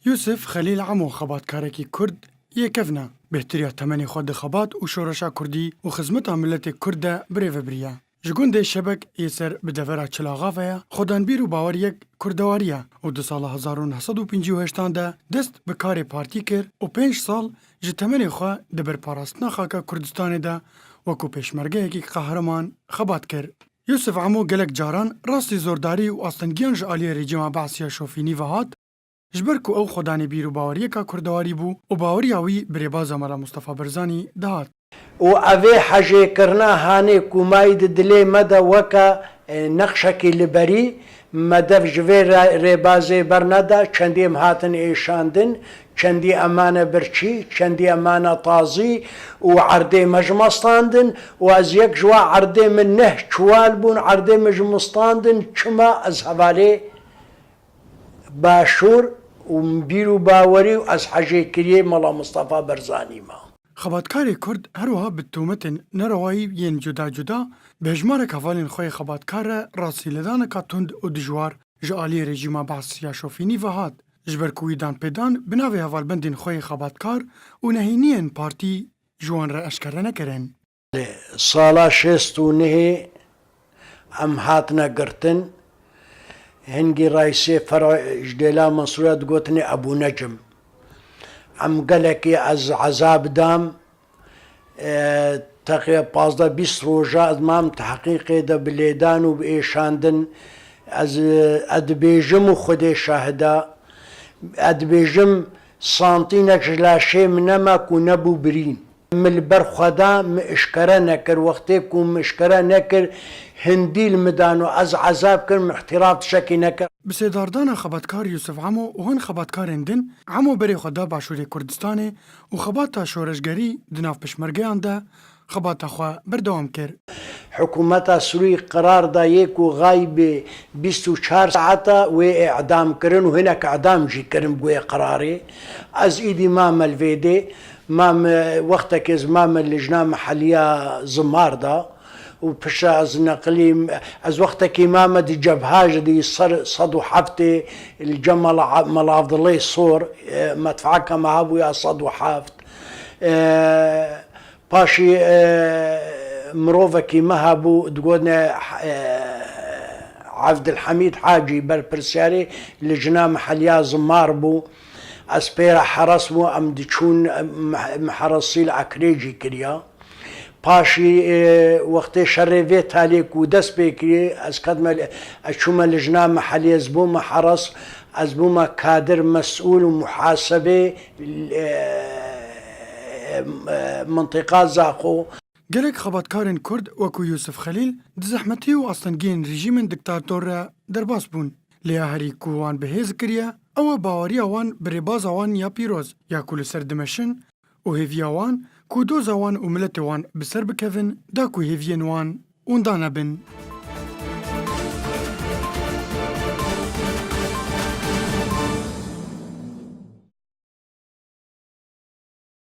يوسف خليل عمو خبات كاركي كرد يكفنا بهتريا تمني خود خبات وشورشا كردي وخزمتها ملت كردة بريفا بريا جگون ده شبك يسر بدفرا چلاغافيا خودان بيرو باوريك كردواريا و دو سال 1958 ده دست بكاري پارتي كر و 5 سال جي تمني خوا دبر پاراستنا خاكا كردستان ده وكو پیشمرگه کی قهرمان خبات كر. يوسف عمو گلک جاران راستي زورداري و آستنگیان جعالی رژیم بعثیه شوفینی وهات جبركو او خداني بيرو باوريكا كردواري بو و باورياوي بريبازا مالا مصطفى برزاني دهات و اوه حاجه کرنا هانه کوماید دلی مده وکا نقشکی لبری مده جوی ریبازه برنده چندیم هاتن ایشاندن چندی امانه برچی چندی امانه تازی و عرده مجمستاندن و از یک جوا عرده من نه چوال بون عرده مجمستاندن چما از حواله باشور و بیرو باوری و از حاجه کریه مالا مصطفى برزانی ما خباتکاری کرد هروها بتومتن نروایی ین جدا جدا به هجمار کفالین خوی خباتکار راسی لدانکا تند و دجوار جعالی رژیما بعثیه شوفینی وهات جبرکوی دان پیدان بناوی هوالبندین خوی خباتکار و نهینین پارتی جوان را اشکره نکرن. سالا 69 ام هاتنا گرتن هنگی رئیسی فرع جدیلا منصورات گوتنی ابو نجم ام قالك از عذاب دام تقریبا 15-20 روزه امام تحقیق ده بلیدان و بایشاندن از ادبیجم و خود شاهده ادبیجم سانتینک جلاشه منما کو نبو برین مل بر خدا مشکره نکر وقتی کو مشکره نکر هندی المدانو از عذاب کر محتراف شکی نکر بسیداردان خباتکار یوسف عمو و هن خباتکارن دن عمو بری خدا باشوری کردستانه و خباتا شورشگری دناف پشمرگیان ده خباتا خواه بردوام کر. حکومت سوری قرار دا یکو غایب 24 ساعتا و اعدام کرن و هناك اعدام جی کرن بگوی قراری از ایدی مام الویده مام وقتا که از مام اللجنه محلیه زمار دا و پشا از نقلی از وقتا که مام دی جبهاج دی صدو حفت الجمال ملافظ الله صور مدفعك معابو يا صدو حفت باشي مروفكي مهبو تقولنا عبد الحميد حاجي بالبرسياري لجنة محلية زمار بو اسبيرا حرس مو ام ديشون محرسي العكريجي كريا باشي وقت شريفي تاليك ودس بيكري از قدم اشوما لجنة محلية زبو محرس ازبوما كادر مسؤول ومحاسبة منطقة زاقو گلک خباتکارن کرد وکو یوسف خلیل دزحمتی و اصلنگین رژیم دکتاتور را درباس بون. لیا هری کووان بهیز کریا او باوری وان برباز وان یا پیروز یا کل سر دمشن و هیویا وان کو دوز وان و ملت وان بسر بکفن دا کو هیوین وان اون دانا بن.